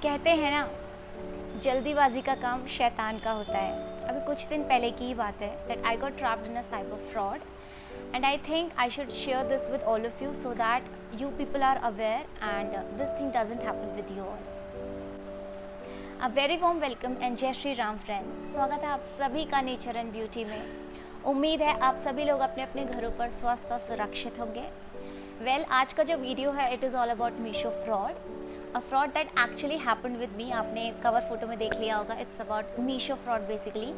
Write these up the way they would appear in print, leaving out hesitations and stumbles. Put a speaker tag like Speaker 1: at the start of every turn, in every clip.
Speaker 1: कहते हैं ना, जल्दीबाजी का काम शैतान का होता है। अभी कुछ दिन पहले की ही बात है that I got trapped in a cyber fraud and I think I should share this with all of you so that you people are aware and this thing doesn't happen with you all. A very warm welcome and जय Shri Ram friends. स्वागत है आप सभी का nature and beauty में। उम्मीद है आप सभी लोग अपने अपने घरों पर स्वस्थ और सुरक्षित होंगे। वेल, आज का जो वीडियो है it is all about Meesho fraud, a fraud that actually happened with me. आपने कवर फोटो में देख लिया होगा, it's about Meesho fraud basically.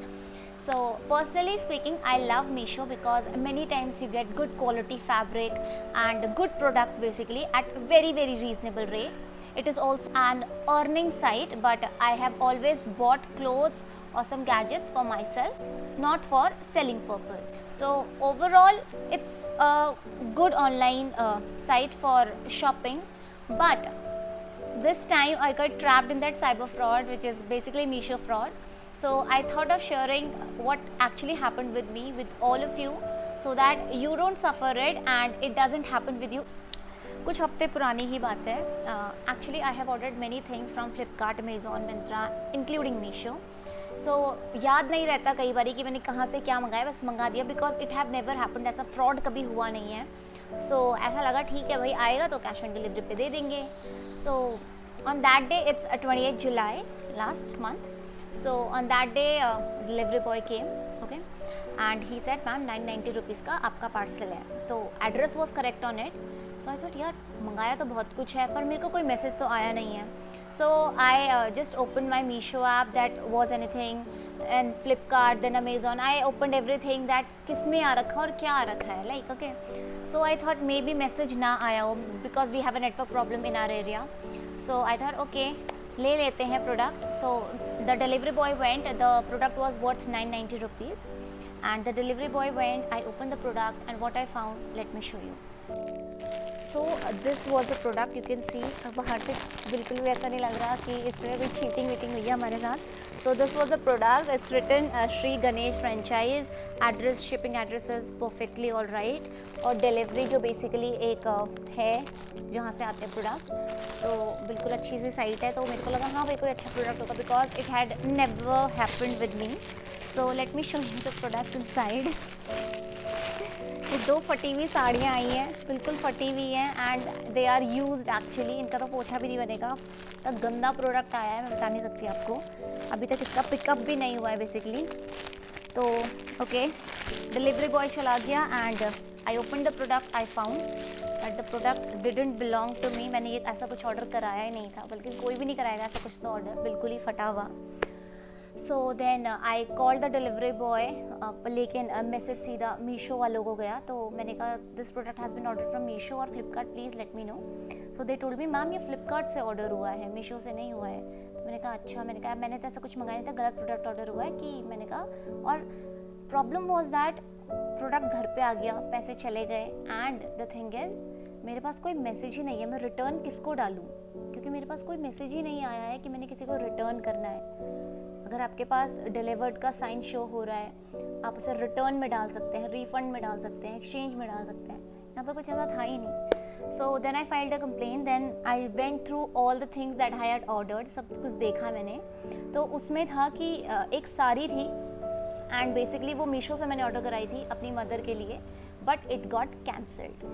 Speaker 1: So personally speaking, I love Meesho because many times you get good quality fabric and good products basically at very reasonable rate. It is also an earning site, but I have always bought clothes or some gadgets for myself, not for selling purpose. So overall, it's a good online site for shopping, but this time I got trapped in that cyber fraud, which is basically Meesho fraud. So I thought of sharing what actually happened with me with all of you so that you don't suffer it and it doesn't happen with you. कुछ हफ्ते पुरानी ही बात है. Actually I have ordered many things from Flipkart, Amazon, Myntra, including Meesho. So याद नहीं रहता कई बारी कि मैंने कहाँ से क्या मंगाया, बस मंगा दिया because it have never happened. ऐसा फ्रॉड कभी हुआ नहीं है. So ऐसा लगा ठीक है भाई, आएगा तो कैश ऑन डिलीवरी पे दे देंगे. So on that day, it's 28th July last month. So on that day delivery boy came, okay, and he said ma'am 990 rupees का आपका पार्सल है. तो address was correct on it. So I thought यार मंगाया तो बहुत कुछ है पर मेरे को कोई मैसेज तो आया नहीं है. So I just open my Meesho app that was anything and Flipkart then Amazon. I open everything that किस में आ रखा और क्या आ रखा है like. Okay, so I thought maybe message ना आया हो because we have a network problem in our area. So I thought okay ले लेते हैं product. So the delivery boy went, the product was worth 990 rupees and the delivery boy went. I open the product and what I found, let me show you. So this was the product. You can see बाहर से बिल्कुल भी ऐसा नहीं लग रहा कि इसमें कोई चीटिंग वीटिंग हुई है हमारे साथ. So this was the product. It's written Shri Ganesh franchise. Address, shipping address is perfectly all right. और डिलीवरी जो बेसिकली एक है जहाँ से आते हैं प्रोडक्ट, तो बिल्कुल अच्छी सी साइट है. तो मेरे को लगा हाँ भाई कोई अच्छा प्रोडक्ट होगा because it had never happened with me. So let me show you the product inside. ये दो फटी हुई साड़ियाँ आई हैं, बिल्कुल फटी हुई हैं and they are used actually. इनका तो पोछा भी नहीं बनेगा. तो गंदा प्रोडक्ट आया है, मैं बता नहीं सकती आपको. अभी तक इसका पिकअप भी नहीं हुआ है बेसिकली. तो ओके, डिलीवरी बॉय चला गया and I open the product. I found that the product didn't belong to me. मैंने ये ऐसा कुछ ऑर्डर कराया ही नहीं था, बल्कि कोई भी नहीं कराएगा ऐसा कुछ तो ऑर्डर, बिल्कुल ही फटा हुआ. So then I call the delivery boy, लेकिन मैसेज सीधा मीशो वालों को गया. तो मैंने कहा this product has been order from Meesho और Flipkart, please let me know. So they told me ma'am ये फ्लिपकार्ट से ऑर्डर हुआ है, मीशो से नहीं हुआ है. तो मैंने कहा अच्छा. मैंने कहा मैंने तो ऐसा कुछ मंगाया नहीं था, गलत प्रोडक्ट ऑर्डर हुआ है कि. मैंने कहा, और प्रॉब्लम वॉज दैट प्रोडक्ट घर पे आ गया, पैसे चले गए एंड द थिंग इज मेरे पास कोई मैसेज ही नहीं है. मैं रिटर्न किसको डालूँ, क्योंकि मेरे पास कोई मैसेज ही नहीं आया है कि मैंने किसी को रिटर्न करना है. अगर आपके पास डिलीवर्ड का साइन शो हो रहा है, आप उसे रिटर्न में डाल सकते हैं, रिफंड में डाल सकते हैं, एक्सचेंज में डाल सकते हैं. यहाँ तो कुछ ऐसा था ही नहीं. So then I filed a complaint. Then I went through all the things that I had ordered. सब कुछ देखा मैंने. तो उसमें था कि एक साड़ी थी एंड बेसिकली वो मीशो से मैंने ऑर्डर कराई थी अपनी मदर के लिए, बट इट गॉट कैंसल्ड.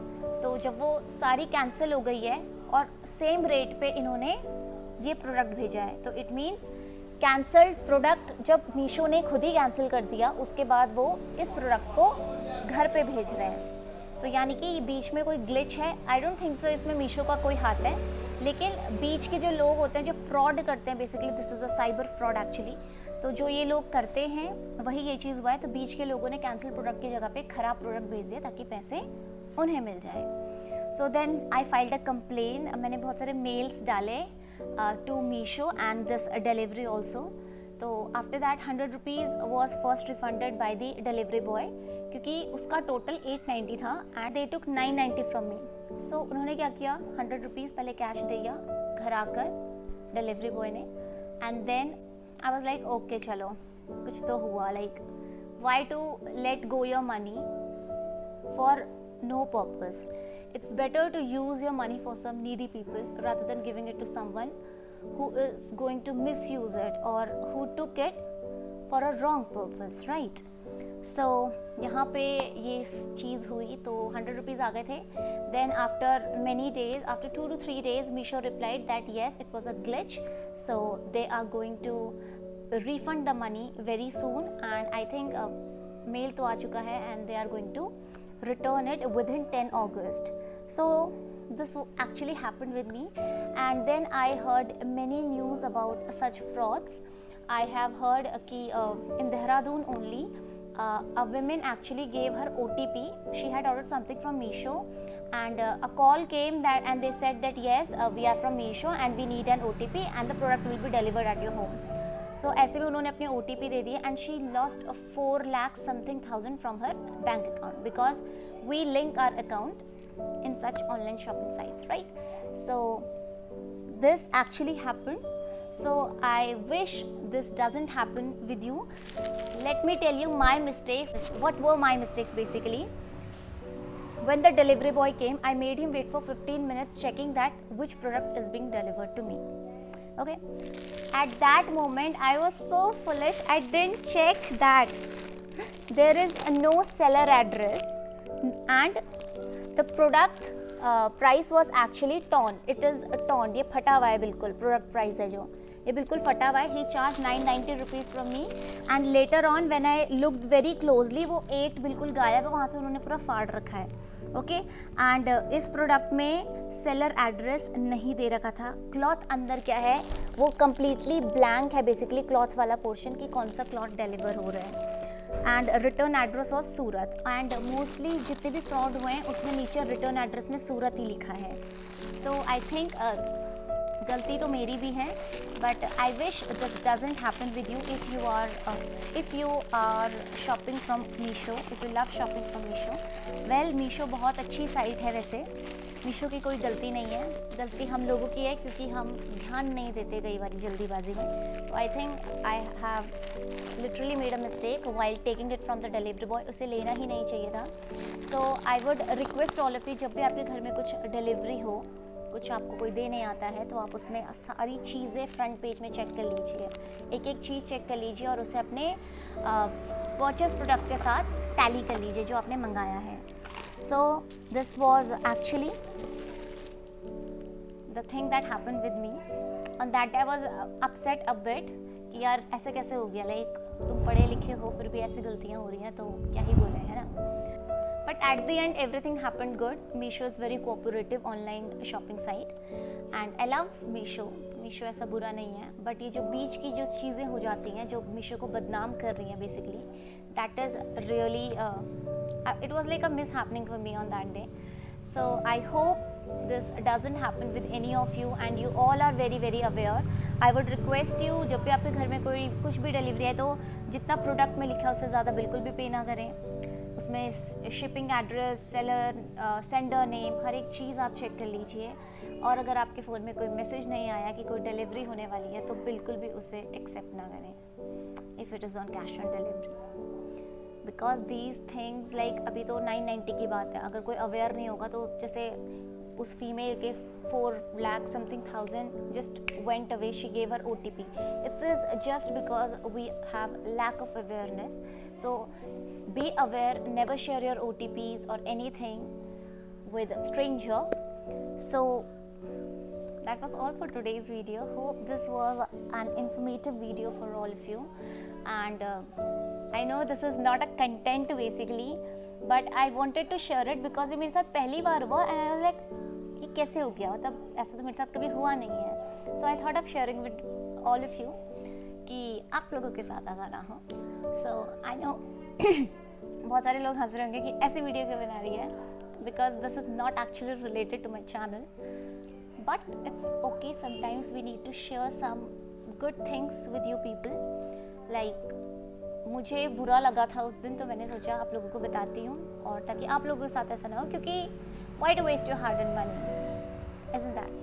Speaker 1: तो जब वो साड़ी कैंसिल हो गई है और सेम रेट पे इन्होंने ये प्रोडक्ट भेजा है, तो इट मीन्स कैंसल्ड प्रोडक्ट. जब मीशो ने खुद ही कैंसिल कर दिया उसके बाद वो इस प्रोडक्ट को घर पे भेज रहे हैं. तो यानी कि बीच में कोई ग्लिच है. आई डोंट थिंक सो इसमें मीशो का कोई हाथ है, लेकिन बीच के जो लोग होते हैं जो फ्रॉड करते हैं, basically this is a cyber fraud actually. तो जो ये लोग करते हैं वही ये चीज़ हुआ है. तो बीच के लोगों ने कैंसिल प्रोडक्ट की जगह पे ख़राब प्रोडक्ट भेज दिया ताकि पैसे उन्हें मिल जाए. So then I filed a complaint. मैंने बहुत सारे मेल्स डाले to Meesho and this delivery also. तो after that 100 rupees was first refunded by the delivery boy, क्योंकि उसका टोटल 890 था and they took 990 from me. सो उन्होंने क्या किया, 100 रुपीज़ पहले कैश दिया घर आकर डिलीवरी बॉय ने. And then I was like okay चलो कुछ तो हुआ. Like why to let go your money for no purpose. It's better to use your money for some needy people rather than giving it to someone who is going to misuse it or who took it for a wrong purpose, right? So यहाँ पे ये चीज़ हुई तो 100 rupees आ गए थे. Then after many days, after 2 to 3 days, Meesho replied that yes, it was a glitch, so they are going to refund the money very soon, and I think mail तो आ चुका है and they are going to return it within 10 August. So this actually happened with me, and then I heard many news about such frauds. I have heard कि in Dehradun only a woman actually gave her OTP. She had ordered something from Meesho, and a call came that, and they said that yes, we are from Meesho and we need an OTP and the product will be delivered at your home. So ऐसे में उन्होंने अपने OTP दे दिए, and she lost 4 lakh something thousand from her bank account because we link our account in such online shopping sites, right? So this actually happened. So I wish this doesn't happen with you. Let me tell you my mistakes. What were my mistakes basically? When the delivery boy came, I made him wait for 15 minutes checking that which product is being delivered to me. Okay. At that moment, I was so foolish. I didn't check that there is no seller address and the product price was actually torn. It is torn. ये फटा हुआ है बिल्कुल. Product price है जो ये बिल्कुल फटा हुआ है. He charge 990 rupees from me, and later on when I looked very closely वो 8 बिल्कुल गायब है. वहाँ से उन्होंने पूरा फाड़ रखा है. ओके. एंड इस प्रोडक्ट में सेलर एड्रेस नहीं दे रखा था. क्लॉथ अंदर क्या है वो कम्प्लीटली ब्लैंक है बेसिकली, क्लॉथ वाला पोर्शन कि कौन सा क्लॉथ डिलीवर हो रहा है. And return address was Surat. And mostly जितने भी फ्रॉड हुए हैं उसमें नीचे रिटर्न एड्रेस में सूरत ही लिखा है. तो आई थिंक गलती तो मेरी भी है, but I wish this doesn't happen with you if you are shopping from Meesho, if you love shopping from Meesho. Well, Meesho बहुत अच्छी साइट है वैसे. मीशो की कोई गलती नहीं है. गलती हम लोगों की है क्योंकि हम ध्यान नहीं देते कई बार जल्दीबाजी में. तो I think I have literally made a mistake while taking it from the delivery boy. उसे लेना ही नहीं चाहिए था. So I would request all of you, जब भी आपके घर में कुछ डिलीवरी हो, कुछ आपको कोई देने आता है, तो आप उसमें सारी चीज़ें फ्रंट पेज में चेक कर लीजिए. एक एक चीज़ चेक कर लीजिए और उसे अपने परचेस प्रोडक्ट के साथ टैली कर लीजिए जो आपने मंगाया है. So this was actually the thing that happened with me. On that day I was upset a bit कि यार ऐसे कैसे हो गया. लाइक तुम पढ़े लिखे हो फिर भी ऐसी गलतियाँ हो रही हैं तो क्या ही बोले, है ना. But at the end everything happened good. Meesho is very cooperative online shopping site and I love Meesho. Meesho ऐसा बुरा नहीं है, बट ये जो बीच की जो चीज़ें हो जाती हैं जो Meesho को बदनाम कर रही हैं basically, that is really it was like a mishappening for me on that day. So I hope this doesn't happen with any of you and you all are very very aware. I would request you, जब भी आपके घर में कोई कुछ भी delivery है तो जितना प्रोडक्ट में लिखा है उससे ज़्यादा बिल्कुल भी पे ना करें. उसमें shipping address, seller, sender name, हर एक चीज़ आप चेक कर लीजिए. और अगर आपके फ़ोन में कोई मैसेज नहीं आया कि कोई डिलीवरी होने वाली है तो बिल्कुल भी उसे एक्सेप्ट ना करें if it is on cash on delivery. Because these things like अभी तो 990 की बात है. अगर कोई अवेयर नहीं होगा तो जैसे उस फीमेल के 4 lakh something thousand just went away. She gave her OTP. It is just because we have lack of awareness. So be aware. Never share your OTPs or anything with a stranger. So that was all for today's video. Hope this was an informative video for all of you. And I know this is not a content basically, but I wanted to share it because ये मेरे साथ पहली बार हुआ and I was like ये कैसे हो गया, मतलब ऐसा तो मेरे साथ कभी हुआ नहीं है. So I thought of sharing with all of you कि आप लोगों के साथ ऐसा ना हो. So I know बहुत सारे लोग हंस रहे होंगे कि ऐसी वीडियो क्यों बना रही है, because this is not actually related to my channel, but it's okay. Sometimes we need to share some good things with you people. Like मुझे बुरा लगा था उस दिन तो मैंने सोचा आप लोगों को बताती हूँ, और ताकि आप लोगों के साथ ऐसा ना हो, क्योंकि why to waste your hard earned money, isn't that?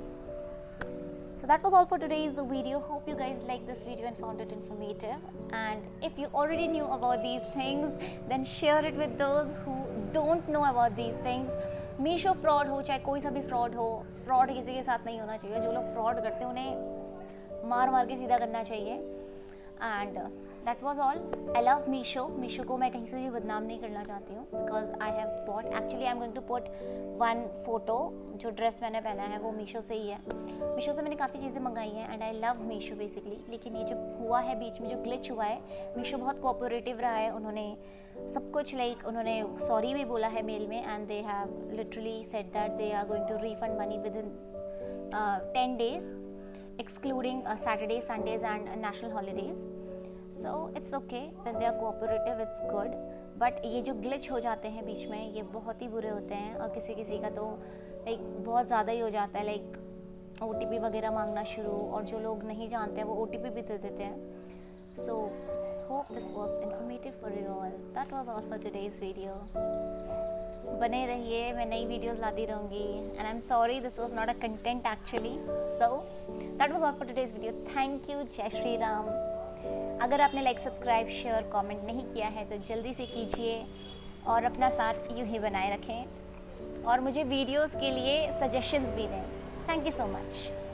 Speaker 1: So that was all for today's video. Hope you guys liked this video and found it informative. And if you already knew about these things, then share it with those who don't know about these things. Meesho fraud हो चाहे कोई सा भी fraud हो, fraud किसी के साथ नहीं होना चाहिए. जो लोग fraud करते हैं उन्हें मार मार के सीधा करना चाहिए। And that was all. I love Meesho. Meesho को मैं कहीं से भी बदनाम नहीं करना चाहती हूँ, because I have bought, actually I am going to put one photo, जो ड्रेस मैंने पहना है वो मीशो से ही है। मीशो से मैंने काफ़ी चीज़ें मंगाई हैं and I love Meesho basically. लेकिन ये जो हुआ है बीच में, जो ग्लिच हुआ है, मीशो बहुत कोऑपरेटिव रहा है। उन्होंने सब कुछ लाइक उन्होंने सॉरी भी बोला है मेल में, and they have literally said that they are going to refund money within 10 days, excluding Saturdays, Sundays and national holidays. So it's okay when they are cooperative, it's good. But ये जो glitch हो जाते हैं बीच में, ये बहुत ही बुरे होते हैं। और किसी किसी का तो लाइक बहुत ज़्यादा ही हो जाता है, लाइक OTP वगैरह मांगना शुरू, और जो लोग नहीं जानते हैं वो OTP भी दे देते हैं। So hope this was informative for you all. That was all for today's video. बने रहिए, मैं नई वीडियोस लाती रहूँगी। And I am sorry this was not a content actually. So that was all for today's video. Thank you. जय श्री राम। अगर आपने like, subscribe, share, comment नहीं किया है तो जल्दी से कीजिए, और अपना साथ यूँ ही बनाए रखें, और मुझे वीडियोस के लिए सजेशंस भी दें। Thank you so much.